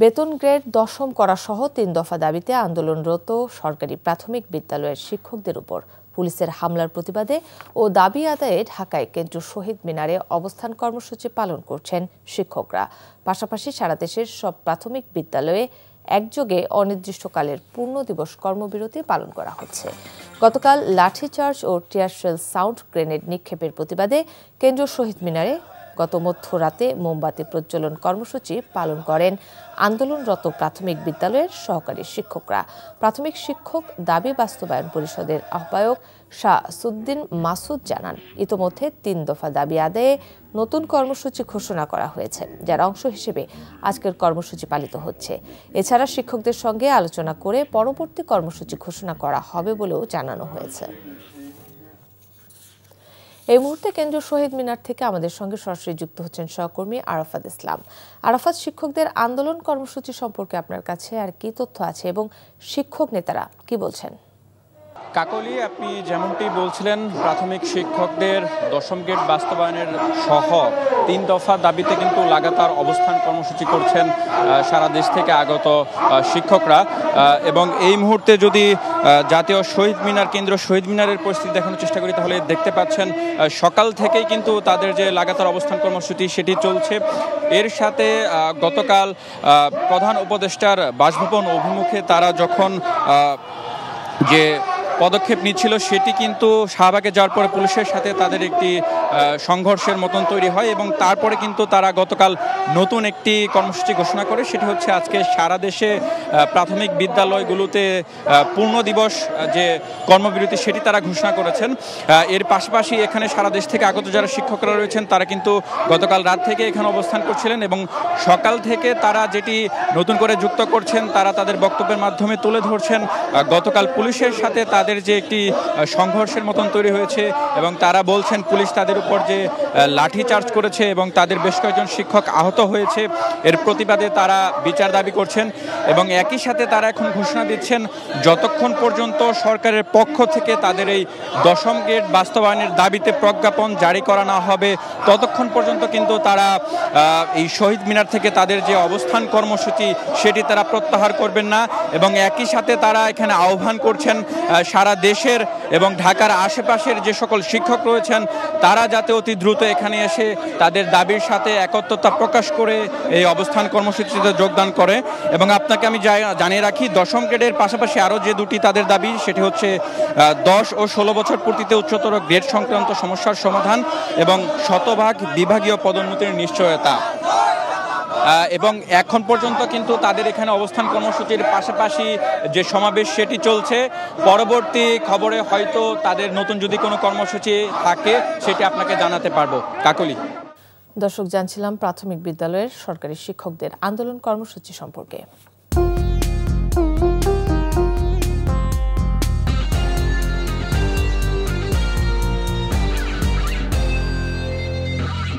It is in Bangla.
বেতন গ্রেড ১০ম করা সহ ৩ দফা দাবিতে আন্দোলনরত সরকারি প্রাথমিক বিদ্যালয়ের শিক্ষকদের উপর পুলিশের হামলার প্রতিবাদে ও দাবি আদায়ে ঢাকায় কেন্দ্রীয় শহীদ মিনারে অবস্থান কর্মসূচি পালন করছেন শিক্ষকরা। পাশাপাশি সারা দেশের সব প্রাথমিক বিদ্যালয়ে একযোগে অনির্দিষ্টকালের পূর্ণ দিবস কর্মবিরতি পালন করা হচ্ছে। গতকাল লাঠিচার্জ ও টিয়ারশেল সাউন্ড গ্রেনেড নিক্ষেপের প্রতিবাদে কেন্দ্রীয় শহীদ মিনারে গত মধ্যরাতে মোমবাতি প্রজ্বলন কর্মসূচি পালন করেন আন্দোলনরত প্রাথমিক বিদ্যালয়ের সহকারী শিক্ষকরা। প্রাথমিক শিক্ষক দাবি বাস্তবায়ন পরিষদের আহ্বায়ক শাহসুদ্দিন মাসুদ জানান, ইতোমধ্যে ৩ দফা দাবি আদায়ে নতুন কর্মসূচি ঘোষণা করা হয়েছে, যার অংশ হিসেবে আজকের কর্মসূচি পালিত হচ্ছে। এছাড়া শিক্ষকদের সঙ্গে আলোচনা করে পরবর্তী কর্মসূচি ঘোষণা করা হবে বলেও জানানো হয়েছে। এই মুহূর্তে কেন্দ্রীয় শহীদ মিনার থেকে আমাদের সঙ্গে সরাসরি যুক্ত হচ্ছেন সহকর্মী আরাফাত ইসলাম। আরাফাত, শিক্ষকদের আন্দোলন কর্মসূচি সম্পর্কে আপনার কাছে আর কি তথ্য আছে এবং শিক্ষক নেতারা কি বলছেন? কাকলি, আপনি যেমনটি বলছিলেন, প্রাথমিক শিক্ষকদের ১০ম গ্রেড বাস্তবায়নের সহ ৩ দফা দাবিতে কিন্তু লাগাতার অবস্থান কর্মসূচি করছেন সারা দেশ থেকে আগত শিক্ষকরা। এবং এই মুহূর্তে যদি জাতীয় শহীদ মিনার, কেন্দ্রীয় শহীদ মিনারের পরিস্থিতি দেখানোর চেষ্টা করি, তাহলে দেখতে পাচ্ছেন সকাল থেকেই কিন্তু তাদের যে লাগাতার অবস্থান কর্মসূচি সেটি চলছে। এর সাথে গতকাল প্রধান উপদেষ্টার বাসভবন অভিমুখে তারা যখন যে পদক্ষেপ নিচ্ছিল সেটি কিন্তু শাহবাগে যাওয়ার পরে পুলিশের সাথে তাদের একটি সংঘর্ষের মতন তৈরি হয় এবং তারপরে কিন্তু তারা গতকাল নতুন একটি কর্মসূচি ঘোষণা করে। সেটি হচ্ছে আজকে সারা দেশে প্রাথমিক বিদ্যালয়গুলোতে পূর্ণ দিবস যে কর্মবিরতি সেটি তারা ঘোষণা করেছেন। এর পাশাপাশি এখানে সারা দেশ থেকে আগত যারা শিক্ষকরা রয়েছেন তারা কিন্তু গতকাল রাত থেকে এখানে অবস্থান করছিলেন এবং সকাল থেকে তারা যেটি নতুন করে যুক্ত করছেন, তারা তাদের বক্তব্যের মাধ্যমে তুলে ধরছেন গতকাল পুলিশের সাথে তাদের যে একটি সংঘর্ষের মতন তৈরি হয়েছে এবং তারা বলছেন পুলিশ তাদের উপর যে লাঠিচার্জ করেছে এবং তাদের বেশ কয়েকজন শিক্ষক আহত হয়েছে। এর প্রতিবাদে তারা বিচার দাবি করছেন এবং একই সাথে তারা এখন ঘোষণা দিচ্ছেন যতক্ষণ পর্যন্ত সরকারের পক্ষ থেকে তাদের এই ১০ম গ্রেড বাস্তবায়নের দাবিতে প্রজ্ঞাপন জারি করা না হবে ততক্ষণ পর্যন্ত কিন্তু তারা এই শহীদ মিনার থেকে তাদের যে অবস্থান কর্মসূচি সেটি তারা প্রত্যাহার করবেন না। এবং একই সাথে তারা এখানে আহ্বান করছেন সারা দেশের এবং ঢাকার আশেপাশের যে সকল শিক্ষক রয়েছেন তারা যাতে অতি দ্রুত এখানে এসে তাদের দাবির সাথে একত্রতা প্রকাশ করে এই অবস্থান কর্মসূচিতে যোগদান করে। এবং আপনাকে আমি জানিয়ে রাখি, ১০ম গ্রেডের পাশাপাশি আরও যে দুটি তাদের দাবি সেটি হচ্ছে ১০ ও ১৬ বছর পূর্তিতে উচ্চতর গ্রেড সংক্রান্ত সমস্যার সমাধান এবং শতভাগ বিভাগীয় পদোন্নতির নিশ্চয়তা। এবং এখন পর্যন্ত কিন্তু তাদের এখানে অবস্থান কর্মসূচির পাশাপাশি যে সমাবেশ সেটি চলছে। পরবর্তী খবরে হয়তো তাদের নতুন যদি কোনো কর্মসূচি থাকে সেটি আপনাকে জানাতে পারবো। কাকলি। দর্শক, জানছিলাম প্রাথমিক বিদ্যালয়ের সরকারি শিক্ষকদের আন্দোলন কর্মসূচি সম্পর্কে।